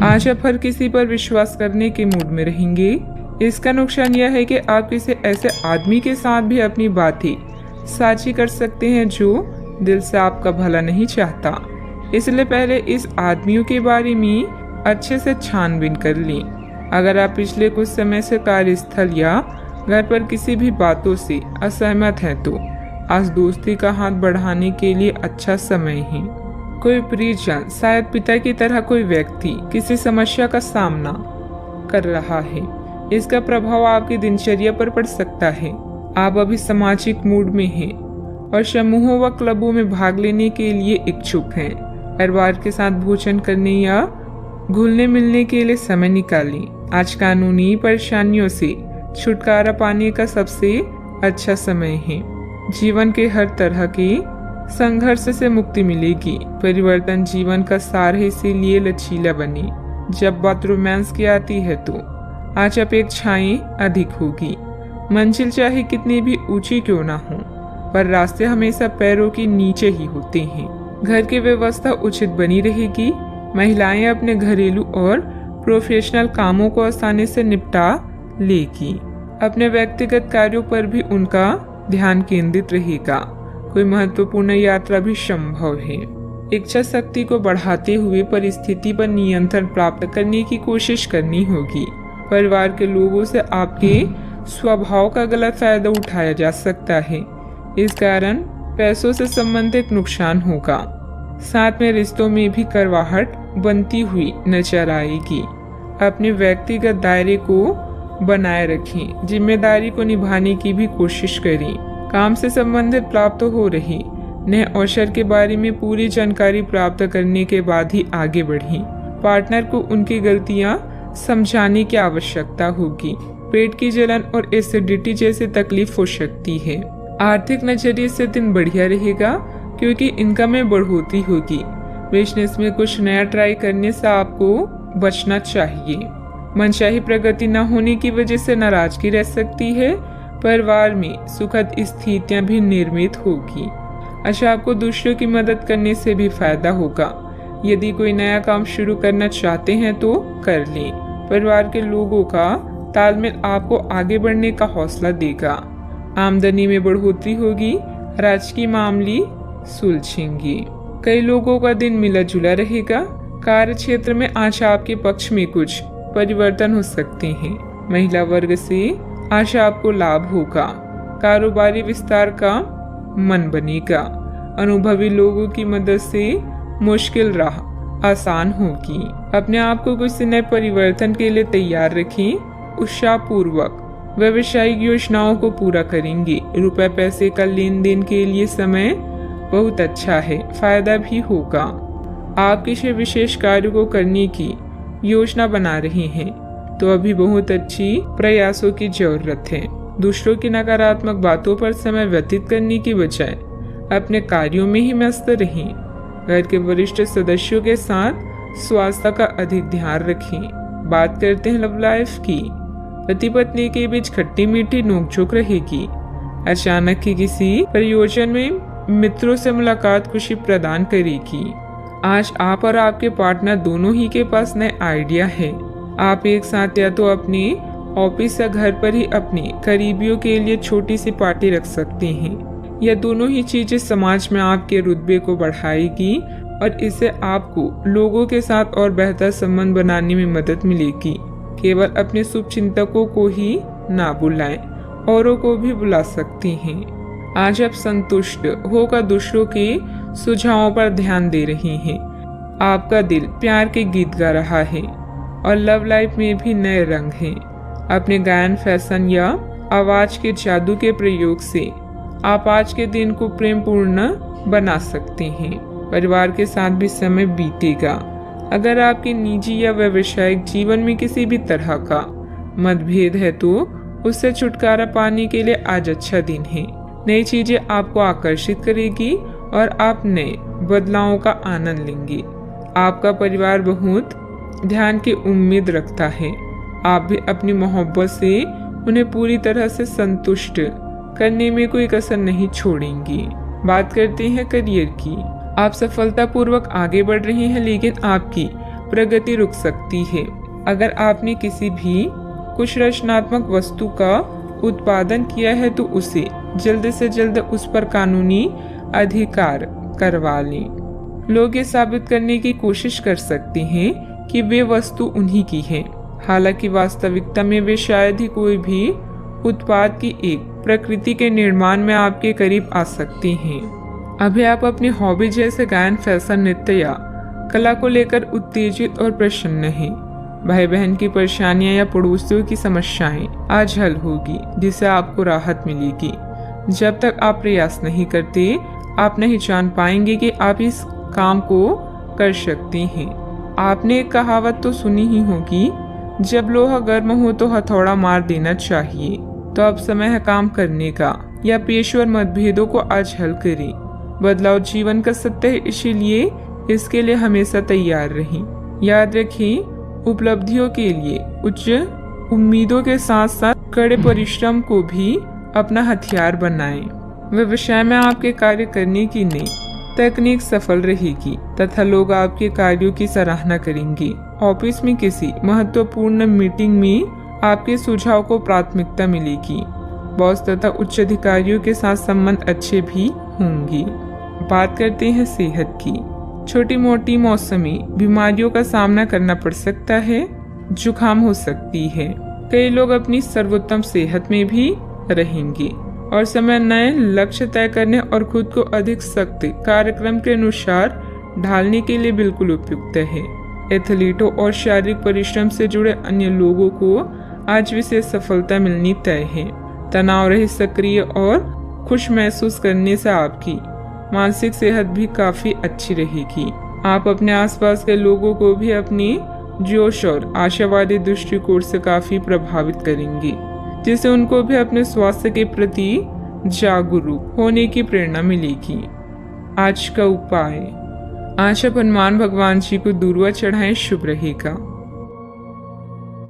आज आप हर किसी पर विश्वास करने के मूड में रहेंगे। इसका नुकसान यह है कि आप किसी ऐसे आदमी के साथ भी अपनी बातें साझी कर सकते हैं जो दिल से आपका भला नहीं चाहता। इसलिए पहले इस आदमियों के बारे में अच्छे से छानबीन कर लें। अगर आप पिछले कुछ समय से कार्यस्थल या घर पर किसी भी बातों से असहमत हैं तो आज दोस्ती का हाथ बढ़ाने के लिए अच्छा समय है। कोई परिजन, शायद पिता की तरह कोई व्यक्ति किसी समस्या का सामना कर रहा है। इसका प्रभाव आपकी दिनचर्या पर पड़ सकता है। आप अभी सामाजिक मूड में हैं और समूहों व क्लबों में भाग लेने के लिए इच्छुक हैं। परिवार के साथ भोजन करने या घुलने मिलने के लिए समय निकालें। आज कानूनी परेशानियों से छुटकारा पाने का सबसे अच्छा समय है। जीवन के हर तरह के संघर्ष से मुक्ति मिलेगी। परिवर्तन जीवन का सार है, इसीलिए लचीला बने। जब बात रोमांस की आती है तो आज अपेक्षाएं अधिक होगी। मंजिल चाहे कितनी भी ऊंची क्यों ना हो, पर रास्ते हमेशा पैरों के नीचे ही होते हैं। घर की व्यवस्था उचित बनी रहेगी। महिलाएं अपने घरेलू और प्रोफेशनल कामों को आसानी से निपटा लेगी। अपने व्यक्तिगत कार्यों पर भी उनका ध्यान केंद्रित रहेगा। कोई महत्वपूर्ण यात्रा भी संभव है। इच्छा शक्ति को बढ़ाते हुए परिस्थिति पर नियंत्रण प्राप्त करने की कोशिश करनी होगी। परिवार के लोगों से आपके स्वभाव का गलत फायदा उठाया जा सकता है। इस कारण पैसों से संबंधित नुकसान होगा। साथ में रिश्तों में भी करवाहट बनती हुई नजर आएगी। अपने व्यक्तिगत दायरे को बनाए रखें। जिम्मेदारी को निभाने की भी कोशिश करें। काम से संबंधित प्राप्त हो रही नए अवसर के बारे में पूरी जानकारी प्राप्त करने के बाद ही आगे बढ़ें। पार्टनर को उनकी गलतियां समझाने की आवश्यकता होगी। पेट की जलन और एसिडिटी जैसी तकलीफ हो सकती है। आर्थिक नजरिए से दिन बढ़िया रहेगा क्योंकि इनकम में बढ़ोतरी होगी। बिजनेस में कुछ नया ट्राई करने से आपको बचना चाहिए। मनचाही प्रगति न होने की वजह से नाराजगी रह सकती है। परिवार में सुखद स्थितियां भी निर्मित होगी। अच्छा, आपको दूसरों की मदद करने से भी फायदा होगा। यदि कोई नया काम शुरू करना चाहते हैं तो कर लें। परिवार के लोगों का तालमेल आपको आगे बढ़ने का हौसला देगा। आमदनी में बढ़ोतरी होगी। राजकीय मामले सुलझेंगे। कई लोगों का दिन मिला जुला रहेगा। कार्य क्षेत्र में आज आपके पक्ष में कुछ परिवर्तन हो सकते हैं। महिला वर्ग से आज आपको लाभ होगा। कारोबारी विस्तार का मन बनेगा। अनुभवी लोगों की मदद से मुश्किल राह आसान होगी। अपने आप को कुछ नए परिवर्तन के लिए तैयार रखें। उत्साहपूर्वक व्यवसायिक योजनाओं को पूरा करेंगे। रुपए पैसे का लेन देन के लिए समय बहुत अच्छा है। फायदा भी होगा। आप किसी विशेष कार्य को करने की योजना बना रहे हैं तो अभी बहुत अच्छी प्रयासों की जरूरत है। दूसरों की नकारात्मक बातों पर समय व्यतीत करने की बजाय अपने कार्यों में ही मस्त रहें। घर के वरिष्ठ सदस्यों के साथ स्वास्थ्य का अधिक ध्यान रखें। बात करते हैं लव लाइफ की। पति पत्नी के बीच खट्टी मीठी नोकझोंक रहेगी। अचानक ही किसी प्रयोजन में मित्रों से मुलाकात खुशी प्रदान करेगी। आज आप और आपके पार्टनर दोनों ही के पास नए आइडिया है। आप एक साथ या तो अपने ऑफिस या घर पर ही अपने करीबियों के लिए छोटी सी पार्टी रख सकते हैं। यह दोनों ही चीजें समाज में आपके रुतबे को बढ़ाएगी और इससे आपको लोगों के साथ और बेहतर संबंध बनाने में मदद मिलेगी। केवल अपने शुभ चिंतकों को ही ना बुलाएं, औरों को भी बुला सकते हैं। आज आप संतुष्ट होकर दूसरों के सुझावों पर ध्यान दे रहे हैं। आपका दिल प्यार के गीत गा रहा है और लव लाइफ में भी नए रंग हैं। अपने गायन, फैशन या आवाज के जादू के प्रयोग से आप आज के दिन को प्रेमपूर्ण बना सकते हैं। परिवार के साथ भी समय बीतेगा। अगर आपके निजी या व्यावसायिक जीवन में किसी भी तरह का मतभेद है तो उससे छुटकारा पाने के लिए आज अच्छा दिन है। नई चीजें आपको आकर्षित करेगी और आप नए बदलावों का आनंद लेंगे। आपका परिवार बहुत ध्यान की उम्मीद रखता है। आप भी अपनी मोहब्बत से उन्हें पूरी तरह से संतुष्ट करने में कोई कसर नहीं छोड़ेंगी। बात करते हैं करियर की। आप सफलतापूर्वक आगे बढ़ रहे हैं, लेकिन आपकी प्रगति रुक सकती है। अगर आपने किसी भी कुछ रचनात्मक वस्तु का उत्पादन किया है तो उसे जल्द से जल्द उस पर कानूनी अधिकार करवा लें। लोग ये साबित करने की कोशिश कर सकते हैं कि वे वस्तु उन्हीं की है, हालांकि वास्तविकता में वे शायद ही कोई भी उत्पाद की एक प्रकृति के निर्माण में आपके करीब आ सकते हैं। अभी आप अपनी हॉबी जैसे गायन, फैशन, नृत्य या कला को लेकर उत्तेजित और प्रसन्न हैं। भाई बहन की परेशानियां या पड़ोसियों की समस्याएं आज हल होगी, जिससे आपको राहत मिलेगी। जब तक आप प्रयास नहीं करते, आप नहीं जान पाएंगे कि आप इस काम को कर सकते हैं। आपने एक कहावत तो सुनी ही होगी, जब लोहा गर्म हो तो हथौड़ा मार देना चाहिए। तो अब समय है काम करने का, या पेशेवर मतभेदों को आज हल करें। बदलाव जीवन का सत्य है, इसीलिए इसके लिए हमेशा तैयार रहें। याद रखें, उपलब्धियों के लिए उच्च उम्मीदों के साथ साथ कड़े परिश्रम को भी अपना हथियार बनाएं। व्यवसाय में आपके कार्य करने की नई तकनीक सफल रहेगी तथा लोग आपके कार्यों की सराहना करेंगे। ऑफिस में किसी महत्वपूर्ण मीटिंग में आपके सुझाव को प्राथमिकता मिलेगी। बॉस तथा उच्च अधिकारियों के साथ संबंध अच्छे भी होंगे। बात करते हैं सेहत की। छोटी मोटी मौसमी बीमारियों का सामना करना पड़ सकता है, जुकाम हो सकती है। कई लोग अपनी सर्वोत्तम सेहत में भी रहेंगे और समय नए लक्ष्य तय करने और खुद को अधिक सख्त कार्यक्रम के अनुसार ढालने के लिए बिल्कुल उपयुक्त है। एथलीटों और शारीरिक परिश्रम से जुड़े अन्य लोगों को आज विशेष सफलता मिलनी तय है। तनाव रहित, सक्रिय और खुश महसूस करने से आपकी मानसिक सेहत भी काफी अच्छी रहेगी। आप अपने आसपास के लोगों को भी अपनी जोश और आशावादी दृष्टिकोण से काफी प्रभावित करेंगे, जिससे उनको भी अपने स्वास्थ्य के प्रति जागरूक होने की प्रेरणा मिलेगी। आज का उपाय, आज आप हनुमान भगवान जी को दूर्वा चढ़ाएं, शुभ रहेगा।